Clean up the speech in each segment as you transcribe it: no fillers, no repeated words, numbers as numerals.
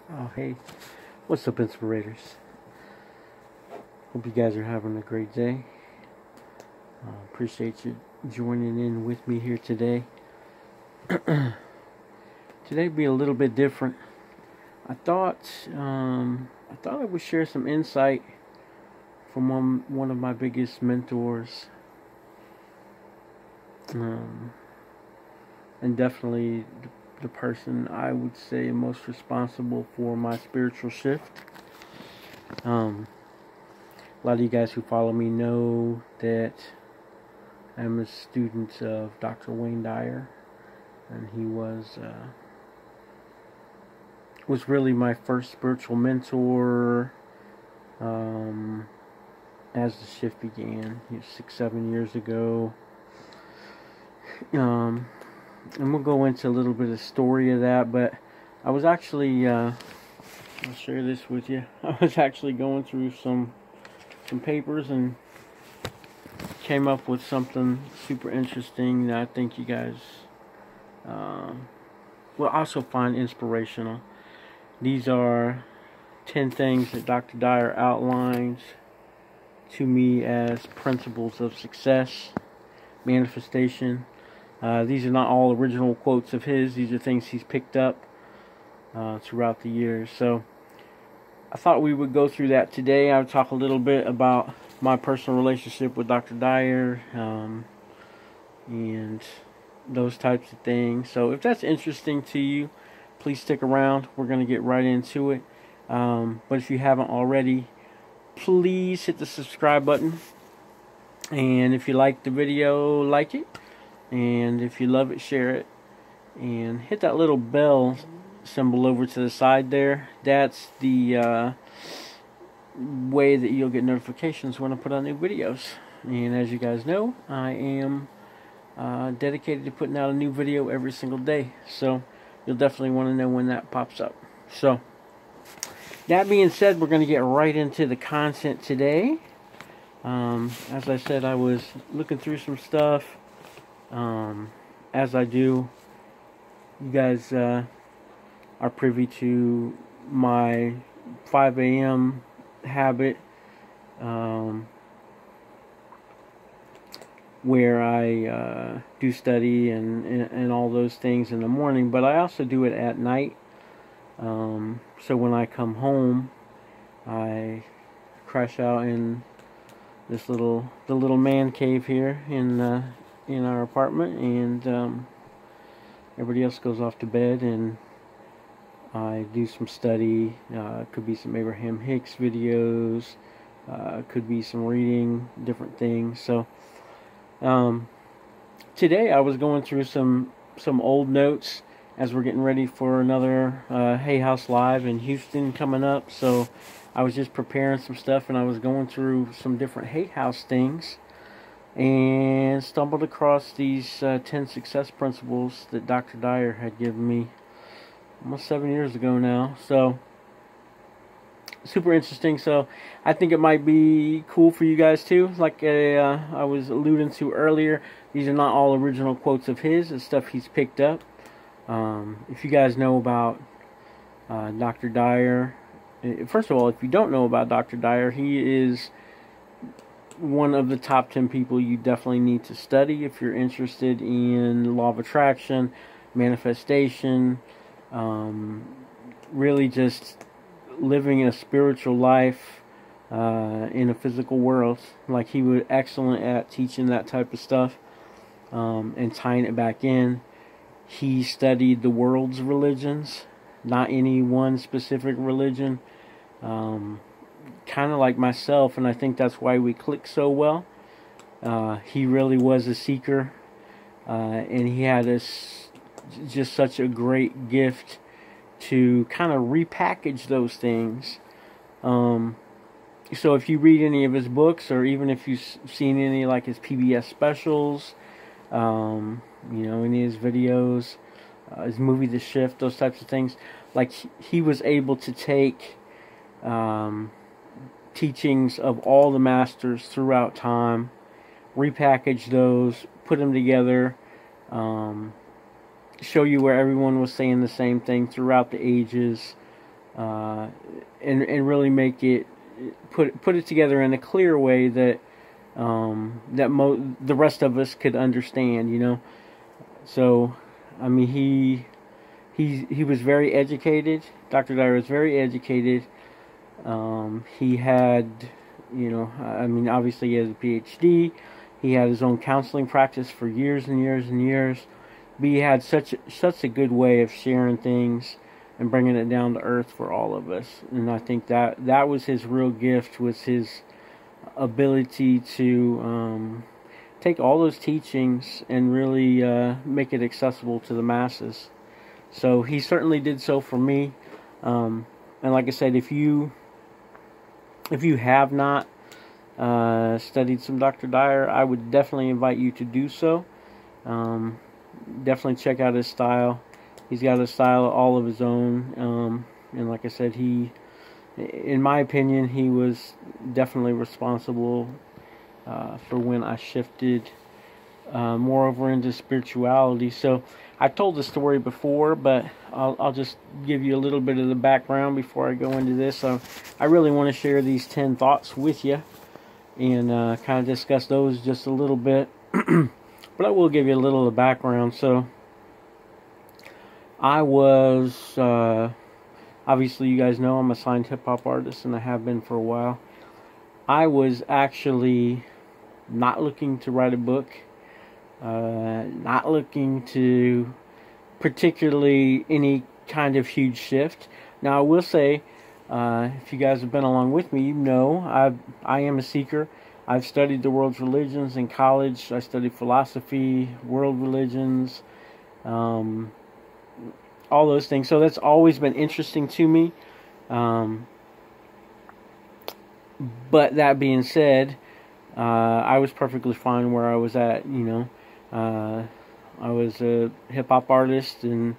Oh, hey, what's up, Inspirators? Hope you guys are having a great day. Appreciate you joining in with me here today. Today be a little bit different. I thought I would share some insight from one of my biggest mentors, and definitely the person I would say most responsible for my spiritual shift. A lot of you guys who follow me know that I'm a student of Dr. Wayne Dyer, and he was really my first spiritual mentor as the shift began. He was 6-7 years ago. And we'll go into a little bit of story of that, but I was actually I'll share this with you. I was actually going through some papers and came up with something super interesting that I think you guys will also find inspirational. These are 10 things that Dr. Dyer outlines to me as principles of success, manifestation. These are not all original quotes of his. These are things he's picked up throughout the years. So I thought we would go through that today. I would talk a little bit about my personal relationship with Dr. Dyer and those types of things. So if that's interesting to you, please stick around. We're going to get right into it. But if you haven't already, please hit the subscribe button. And if you like the video, like it. And if you love it, share it. And hit that little bell symbol over to the side there. That's the way that you'll get notifications when I put out new videos. And as you guys know, I am dedicated to putting out a new video every single day. So you'll definitely want to know when that pops up. So that being said, we're going to get right into the content today. As I said, I was looking through some stuff. As I do, you guys are privy to my 5 a.m. habit, where I do study and all those things in the morning, but I also do it at night. So when I come home, I crash out in the little man cave here in our apartment, and everybody else goes off to bed, and I do some study. Could be some Abraham Hicks videos, could be some reading, different things. So today I was going through some old notes as we're getting ready for another Hay House Live in Houston coming up. So I was just preparing some stuff, and I was going through some different Hay House things, and stumbled across these 10 success principles that Dr. Dyer had given me almost 7 years ago now. So super interesting. So I think it might be cool for you guys too. Like I was alluding to earlier, these are not all original quotes of his. It's stuff he's picked up. If you guys know about Dr. Dyer, first of all, if you don't know about Dr. Dyer, he is one of the top 10 people you definitely need to study if you're interested in law of attraction, manifestation, really just living a spiritual life in a physical world. Like, he was excellent at teaching that type of stuff and tying it back in. He studied the world's religions, not any one specific religion. Kind of like myself, and I think that's why we click so well. He really was a seeker, and he had just such a great gift to kind of repackage those things. So if you read any of his books, or even if you've seen any like his PBS specials, any of his videos, his movie The Shift, those types of things, like he was able to take teachings of all the masters throughout time, repackage those, put them together, show you where everyone was saying the same thing throughout the ages, and really make it, put it together in a clear way that the rest of us could understand, you know. So, I mean, he was very educated. Dr. Dyer was very educated. He had, you know, I mean, obviously he has a PhD. He had his own counseling practice for years and years and years. But he had such a good way of sharing things and bringing it down to earth for all of us. And I think that was his real gift, was his ability to take all those teachings and really make it accessible to the masses. So he certainly did so for me. And like I said, if you have not studied some Dr. Dyer, I would definitely invite you to do so. Definitely check out his style. He's got a style all of his own. And like I said, in my opinion, he was definitely responsible for when I shifted more over into spirituality. So I've told the story before, but I'll just give you a little bit of the background before I go into this. So I really want to share these 10 thoughts with you and kind of discuss those just a little bit. But I will give you a little of the background. So I was, obviously you guys know I'm a signed hip-hop artist, and I have been for a while. I was actually not looking to write a book, not looking to particularly any kind of huge shift. Now I will say, if you guys have been along with me, you know I am a seeker. I've studied the world's religions in college. I studied philosophy, world religions, all those things. So that's always been interesting to me. But that being said, I was perfectly fine where I was at, you know. I was a hip-hop artist and,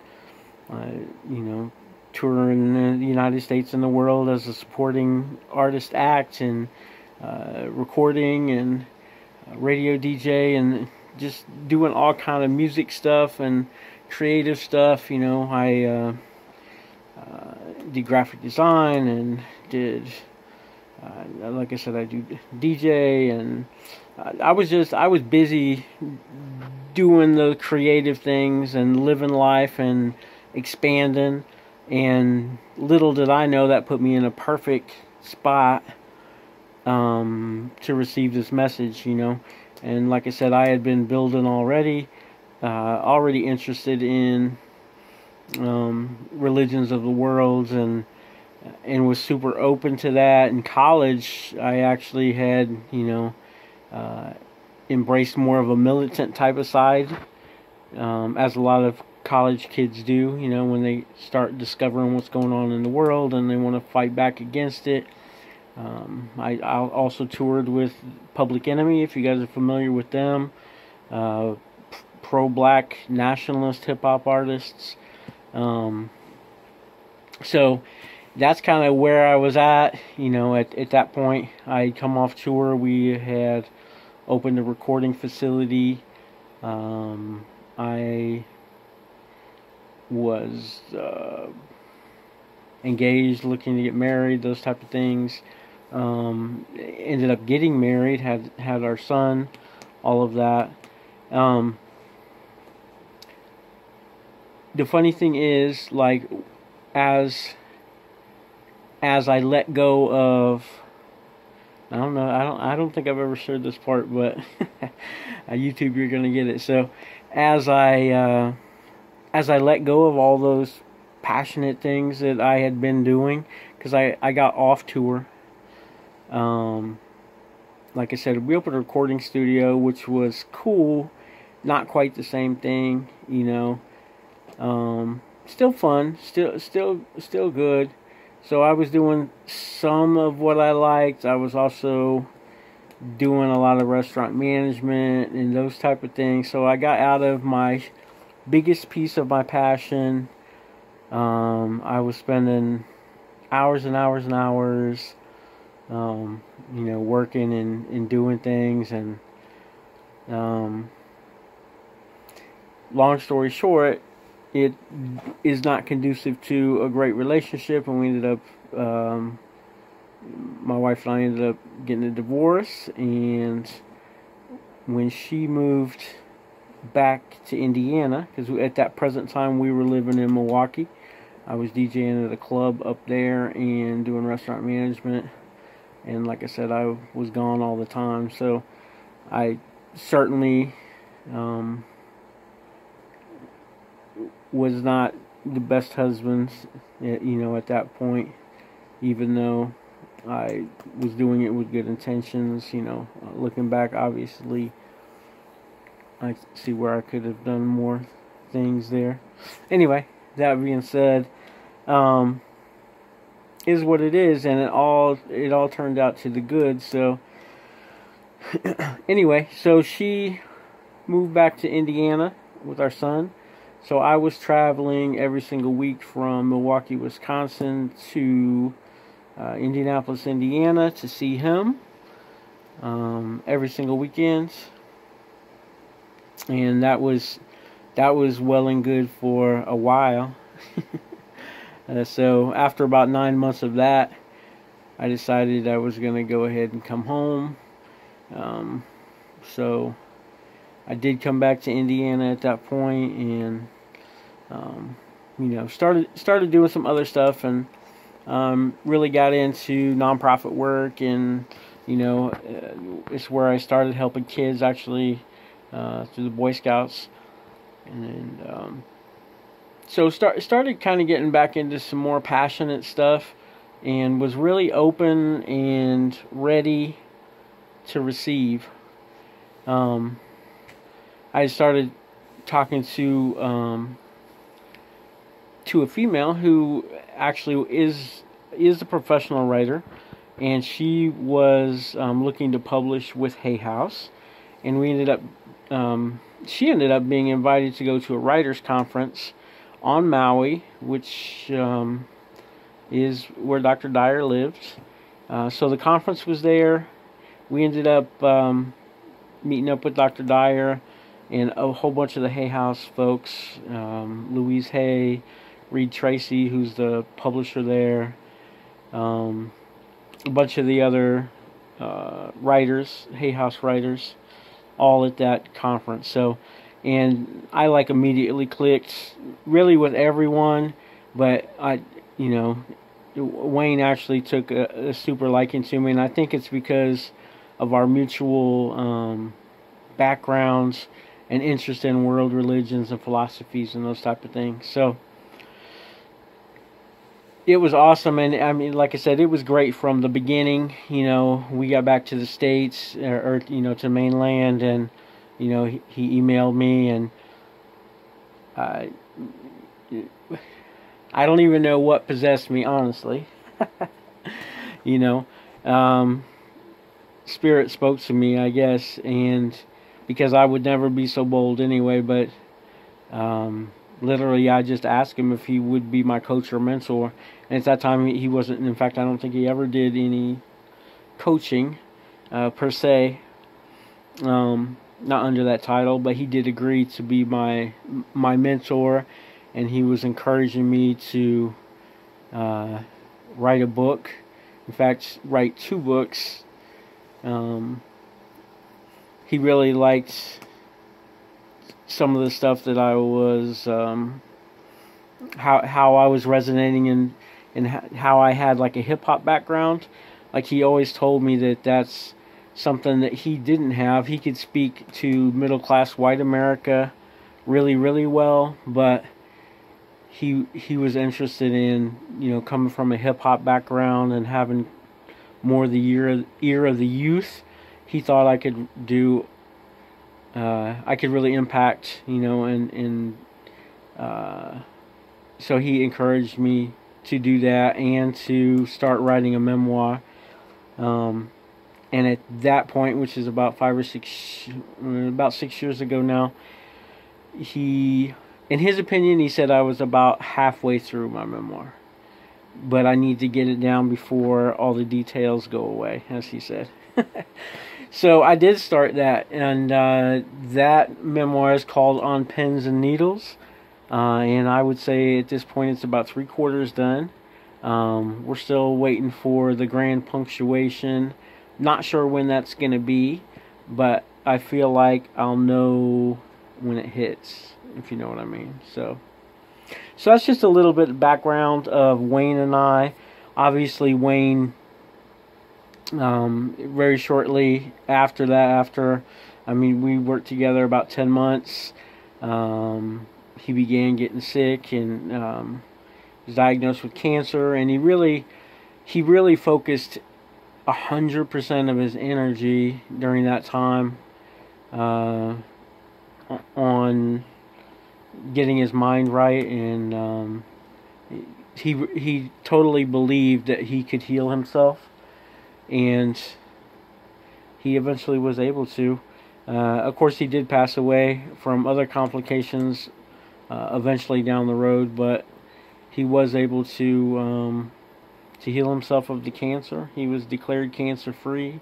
you know, touring the United States and the world as a supporting artist act, and recording and radio DJ, and just doing all kind of music stuff and creative stuff. You know, I did graphic design and did, like I said, I do DJ, and I was busy doing the creative things and living life and expanding. And little did I know that put me in a perfect spot to receive this message, you know. And like I said, I had been building already interested in religions of the world, and was super open to that. In college, I actually had, you know, embraced more of a militant type of side, as a lot of college kids do, you know, when they start discovering what's going on in the world and they want to fight back against it. I also toured with Public Enemy, if you guys are familiar with them. Pro-black nationalist hip-hop artists. So that's kind of where I was at, you know, at that point. I come off tour. We had opened a recording facility. I was engaged, looking to get married, those type of things. Ended up getting married, had our son, all of that. The funny thing is, like, as I let go of, I don't know, I don't think I've ever shared this part, but YouTube, you're gonna get it. So as I let go of all those passionate things that I had been doing, because I got off tour. Like I said, we opened a recording studio, which was cool. Not quite the same thing, you know. Still fun, still good. So I was doing some of what I liked. I was also doing a lot of restaurant management and those type of things. So I got out of my biggest piece of my passion. I was spending hours and hours and hours, you know, working and doing things. And long story short, it is not conducive to a great relationship, and we ended up, my wife and I ended up getting a divorce. And when she moved back to Indiana, because at that present time we were living in Milwaukee, I was DJing at a club up there and doing restaurant management, and like I said, I was gone all the time, so I certainly was not the best husband, at that point, even though I was doing it with good intentions. Looking back, obviously, I see where I could have done more things there. Anyway, that being said, is what it is, and it all turned out to the good. So anyway, so she moved back to Indiana with our son. So I was traveling every single week from Milwaukee, Wisconsin to Indianapolis, Indiana to see him every single weekend. And that was well and good for a while. So after about 9 months of that, I decided I was going to go ahead and come home. So I did come back to Indiana at that point, and started doing some other stuff, and really got into nonprofit work, and it's where I started helping kids actually through the Boy Scouts, and so started kind of getting back into some more passionate stuff, and was really open and ready to receive. I started talking to a female who actually is a professional writer, and she was looking to publish with Hay House, and she ended up being invited to go to a writers conference on Maui, which is where Dr. Dyer lived. So the conference was there. We ended up meeting up with Dr. Dyer and a whole bunch of the Hay House folks, Louise Hay, Reed Tracy, who's the publisher there, a bunch of the other writers, Hay House writers, all at that conference. So, and I immediately clicked really with everyone, but Wayne actually took a super liking to me, and I think it's because of our mutual backgrounds and interest in world religions and philosophies and those type of things. So it was awesome, and I mean, like I said, it was great from the beginning. We got back to the States, or to mainland, and he emailed me, and I don't even know what possessed me, honestly. Spirit spoke to me, I guess, and because I would never be so bold anyway, but literally I just asked him if he would be my coach or mentor, and at that time he wasn't. In fact, I don't think he ever did any coaching per se, not under that title, but he did agree to be my mentor, and he was encouraging me to write a book. In fact, write 2 books. He really liked some of the stuff that I was, how I was resonating and how I had a hip hop background. He always told me that that's something that he didn't have. He could speak to middle class white America really, really well, but he was interested in coming from a hip hop background and having more the ear of the youth. He thought I could do. I could really impact, and so he encouraged me to do that and to start writing a memoir. And at that point, which is about 6 years ago now, in his opinion, he said I was about halfway through my memoir, but I need to get it down before all the details go away, as he said. So I did start that, and that memoir is called On Pens and Needles. and I would say at this point it's about 3/4 done. We're still waiting for the grand punctuation. Not sure when that's going to be, but I feel like I'll know when it hits, if you know what I mean. So that's just a little bit of background of Wayne and I. Obviously, Wayne, very shortly after that, we worked together about 10 months. He began getting sick and was diagnosed with cancer, and he really focused 100% of his energy during that time on getting his mind right, and he totally believed that he could heal himself, and he eventually was able to. Of course, he did pass away from other complications eventually down the road, but he was able to heal himself of the cancer. He was declared cancer-free.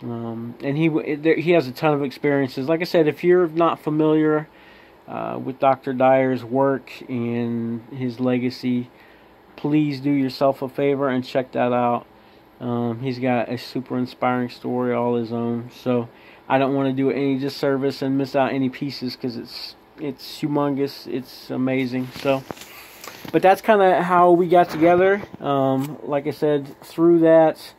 And he has a ton of experiences. Like I said, if you're not familiar with Dr. Dyer's work and his legacy, please do yourself a favor and check that out. He's got a super inspiring story all his own. So I don't want to do any disservice and miss out any pieces, because it's humongous. It's amazing. So, but that's kind of how we got together. Like I said, through that,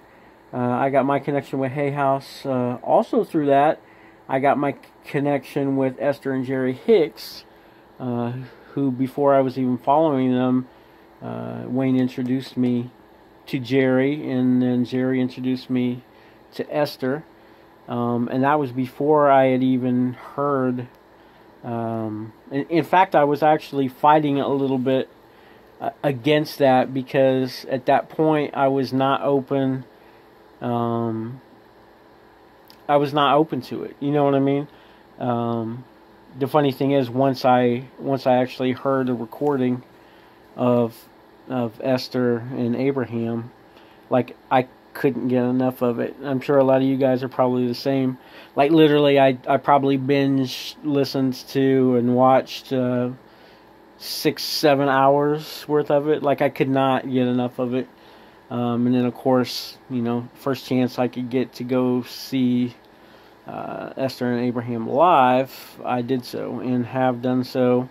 I got my connection with Hay House. Also through that, I got my connection with Esther and Jerry Hicks, who, before I was even following them, Wayne introduced me to Jerry, and then Jerry introduced me to Esther. And that was before I had even heard. In fact, I was actually fighting a little bit against that, because at that point I was not open. I was not open to it. You know what I mean? The funny thing is, once I actually heard a recording of Esther and Abraham, like, I couldn't get enough of it. I'm sure a lot of you guys are probably the same. Like, literally, I probably binge listened to and watched 6-7 hours worth of it. Like, I could not get enough of it. And then, of course, first chance I could get to go see Esther and Abraham live, I did so, and have done so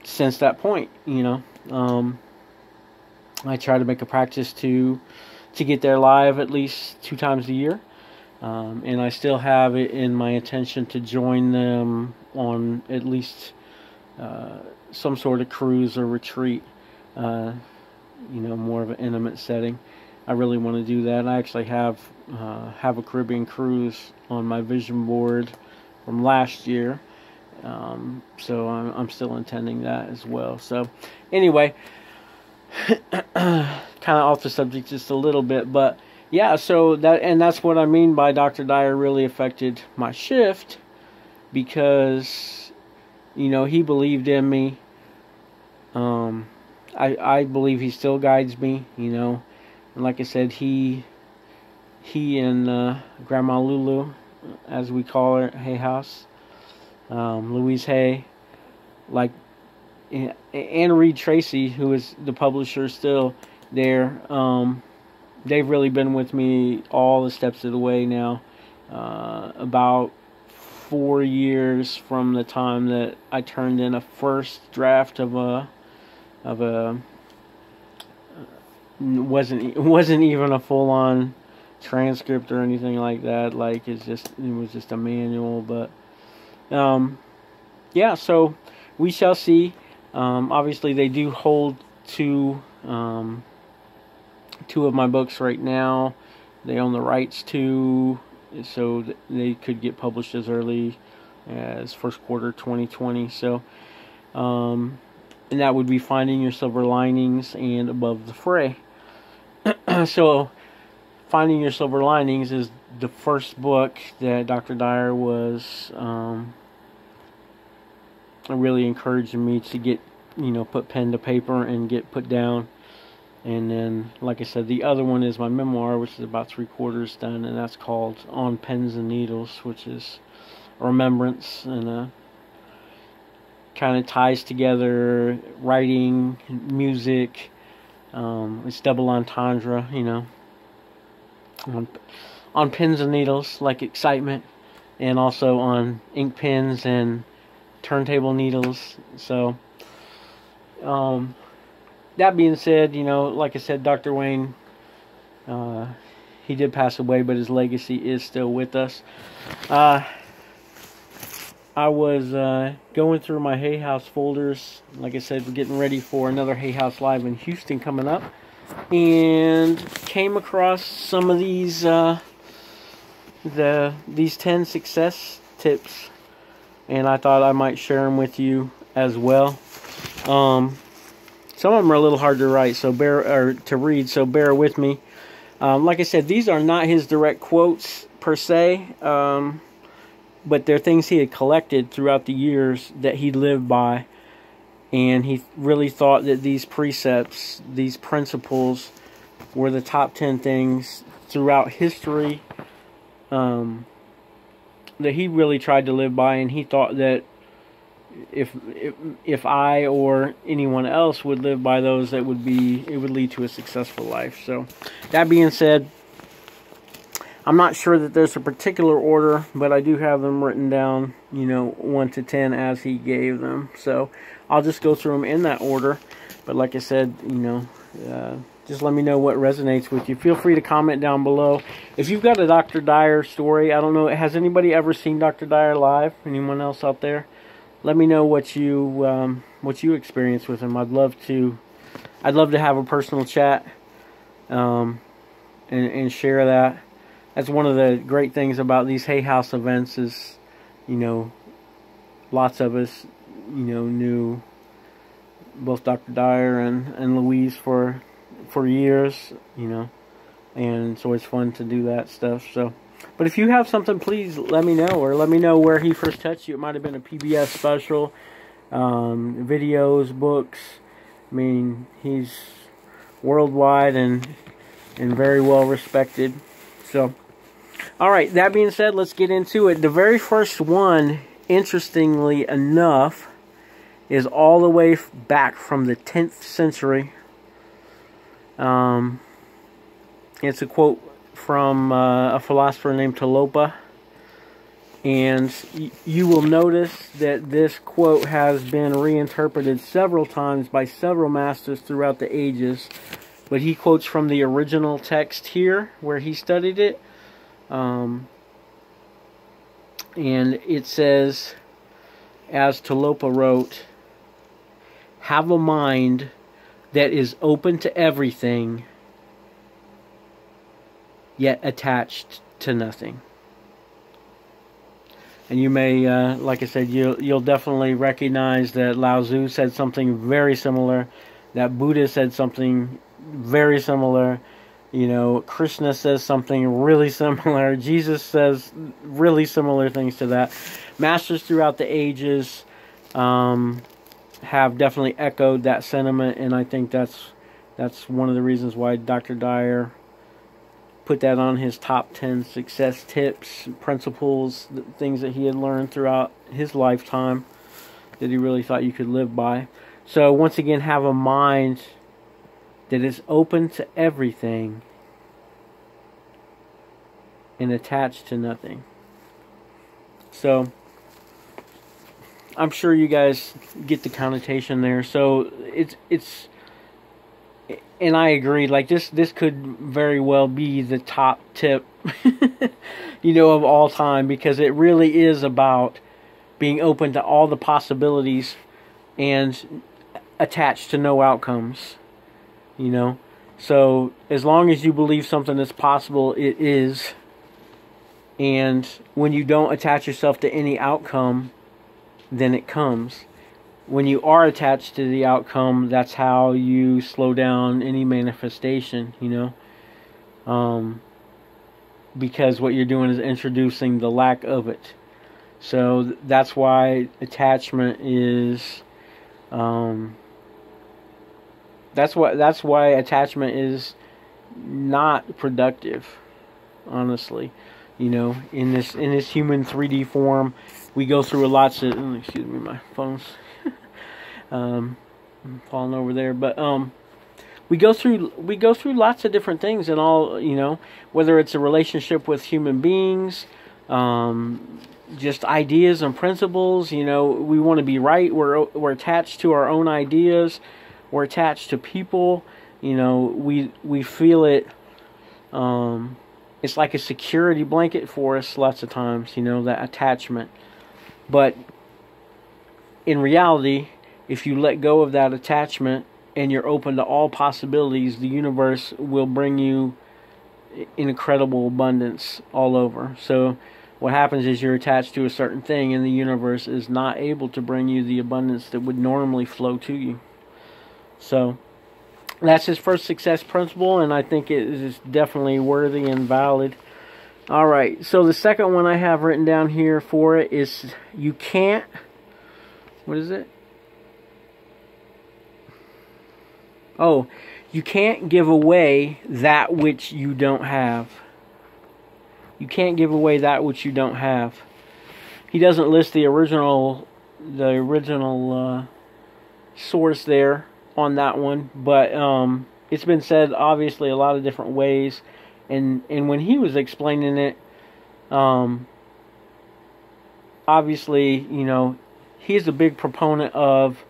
since that point. I try to make a practice to get there live at least 2 times a year, and I still have it in my intention to join them on at least some sort of cruise or retreat. More of an intimate setting. I really want to do that. I actually have a Caribbean cruise on my vision board from last year, so I'm still intending that as well. So anyway, kind of off the subject just a little bit, but yeah. So that's what I mean by Dr. Dyer really affected my shift, because he believed in me. I believe he still guides me, and like I said, he and Grandma Lulu, as we call her, Hay House, Louise Hay, like, and Reed Tracy, who is the publisher still there, they've really been with me all the steps of the way now, about 4 years from the time that I turned in a first draft of a wasn't even a full-on transcript or anything like that. Like, it was just a manual. But yeah, so we shall see. Obviously, they do hold two of my books right now. They own the rights to, so they could get published as early as first quarter 2020. So and that would be Finding Your Silver Linings and Above the Fray. So Finding Your Silver Linings is the first book that Dr. Dyer was really encouraging me to get, put pen to paper and get put down. And then, like I said, the other one is my memoir, which is about 3/4 done, and that's called On Pens and Needles, which is a remembrance and a kind of ties together writing, music. It's double entendre, you know, on pins and needles, like excitement, and also on ink pens and turntable needles. So, that being said, you know, like I said, Dr. Wayne, he did pass away, but his legacy is still with us. I was going through my Hay House folders. Like I said, we're getting ready for another Hay House Live in Houston coming up, and came across some of these these 10 success tips, and I thought I might share them with you as well. Some of them are a little hard to write, so to read, so bear with me. Like I said, these are not his direct quotes per se. But they're things he had collected throughout the years that he lived by. And he really thought that these precepts, these principles, were the top 10 things throughout history that he really tried to live by. And he thought that if I or anyone else would live by those, it would lead to a successful life. So, that being said, I'm not sure that there's a particular order, but I do have them written down, you know, 1 to 10 as he gave them. So I'll just go through them in that order. But like I said, you know, just let me know what resonates with you. Feel free to comment down below. If you've got a Dr. Dyer story, I don't know, has anybody ever seen Dr. Dyer live? Anyone else out there? Let me know what you experienced with him. I'd love to have a personal chat and share that. That's one of the great things about these Hay House events is, you know, lots of us, you know, knew both Dr. Dyer and Louise for years, you know, and it's always fun to do that stuff. So, but if you have something, please let me know, or let me know where he first touched you. It might have been a PBS special, videos, books. I mean, he's worldwide and very well respected. So, alright, that being said, let's get into it. The very first one, interestingly enough, is all the way back from the 10th century. It's a quote from a philosopher named Tolopa. And you will notice that this quote has been reinterpreted several times by several masters throughout the ages. But he quotes from the original text here, where he studied it. And it says, as Tolopa wrote, "Have a mind that is open to everything, yet attached to nothing." And you may, like I said, you'll definitely recognize that Lao Tzu said something very similar, that Buddha said something very similar. You know, Krishna says something really similar. Jesus says really similar things to that. Masters throughout the ages have definitely echoed that sentiment, and I think that's one of the reasons why Dr. Dyer put that on his top 10 success tips, principles, things that he had learned throughout his lifetime that he really thought you could live by. So once again, have a mind that is open to everything and attached to nothing. So I'm sure you guys get the connotation there. So it's and I agree, like this could very well be the top tip you know, of all time, because it really is about being open to all the possibilities and attached to no outcomes. You know, so as long as you believe something is possible, it is. And when you don't attach yourself to any outcome, then it comes. When you are attached to the outcome, that's how you slow down any manifestation, you know. Because what you're doing is introducing the lack of it. So that's why attachment is that's why attachment is not productive, honestly. You know, in this human 3D form, we go through lots of, excuse me, my phone's I'm falling over there, but we go through lots of different things, and all, whether it's a relationship with human beings, just ideas and principles. We want to be right. We're attached to our own ideas. We're attached to people. We feel it. It's like a security blanket for us lots of times. That attachment. But in reality, if you let go of that attachment and you're open to all possibilities, the universe will bring you incredible abundance all over. So what happens is you're attached to a certain thing, and the universe is not able to bring you the abundance that would normally flow to you. So that's his first success principle, and I think it is definitely worthy and valid. All right, so the second one I have written down here for it is you can't, what is it? Oh, you can't give away that which you don't have. You can't give away that which you don't have. He doesn't list the original source there on that one, but it's been said obviously a lot of different ways, and when he was explaining it, obviously, he's a big proponent of.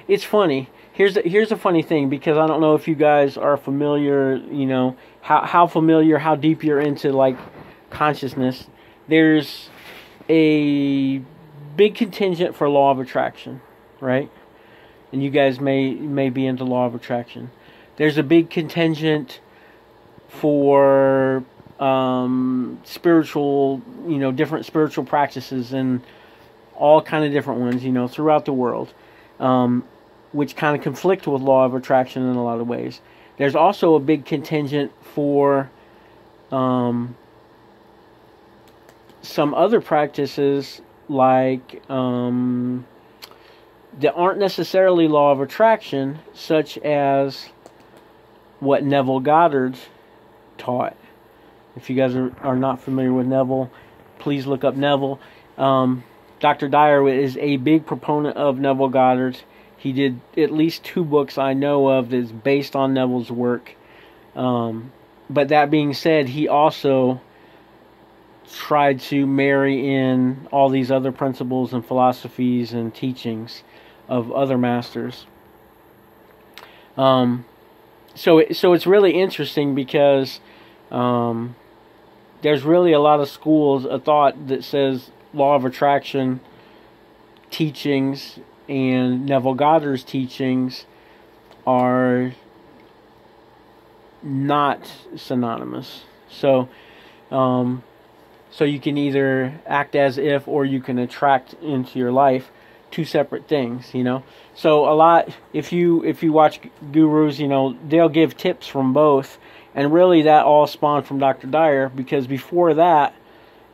It's funny. Here's a funny thing, because I don't know if you guys are familiar, how familiar, how deep you're into like consciousness. There's a big contingent for law of attraction, right? And you guys may be into law of attraction. There's a big contingent for spiritual, different spiritual practices and all kind of different ones, throughout the world. Which kind of conflict with law of attraction in a lot of ways. There's also a big contingent for some other practices like that aren't necessarily law of attraction, such as what Neville Goddard taught. If you guys are not familiar with Neville, please look up Neville. Dr. Dyer is a big proponent of Neville Goddard. He did at least 2 books I know of that's based on Neville's work. But that being said, he also tried to marry in all these other principles and philosophies and teachings of other masters. So it's really interesting, because there's really a lot of schools of thought that says law of attraction teachings and Neville Goddard's teachings are not synonymous. So you can either act as if, or you can attract into your life 2 separate things, So a lot, if you watch gurus, they'll give tips from both, and really that all spawned from Dr. Dyer, because before that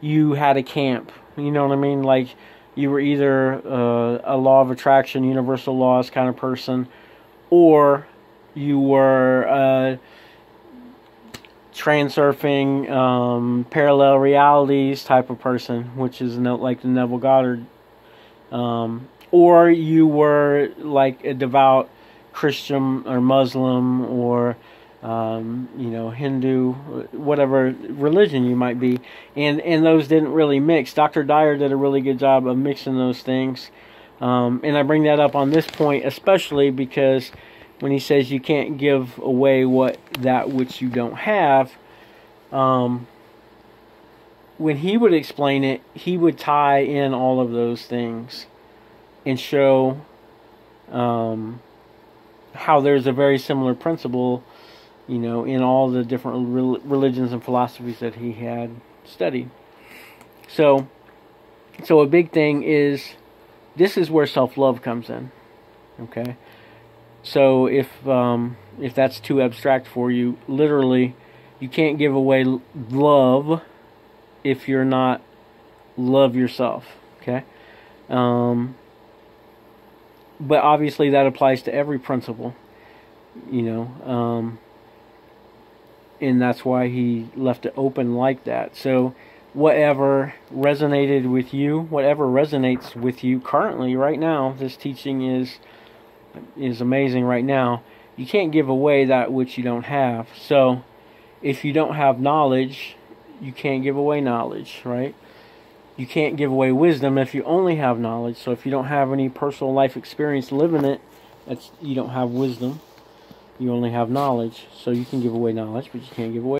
you had a camp. You know what I mean? Like, you were either a law of attraction, universal laws kind of person, or you were a transurfing, parallel realities type of person, which is like the Neville Goddard. Or you were like a devout Christian or Muslim or Hindu, whatever religion you might be, and those didn't really mix. Dr. Dyer did a really good job of mixing those things, and I bring that up on this point especially because when he says you can't give away that which you don't have, when he would explain it, he would tie in all of those things and show how there's a very similar principle, in all the different religions and philosophies that he had studied. So a big thing is, this is where self-love comes in. Okay? So if that's too abstract for you, literally, you can't give away love if you're not love yourself. Okay? But obviously that applies to every principle, and that's why he left it open like that. So whatever resonated with you, whatever resonates with you currently, right now, this teaching is is amazing right now. You can't give away that which you don't have. So if you don't have knowledge, you can't give away knowledge, right? You can't give away wisdom if you only have knowledge. So if you don't have any personal life experience living it, you don't have wisdom. You only have knowledge. So you can give away knowledge, but you can't give away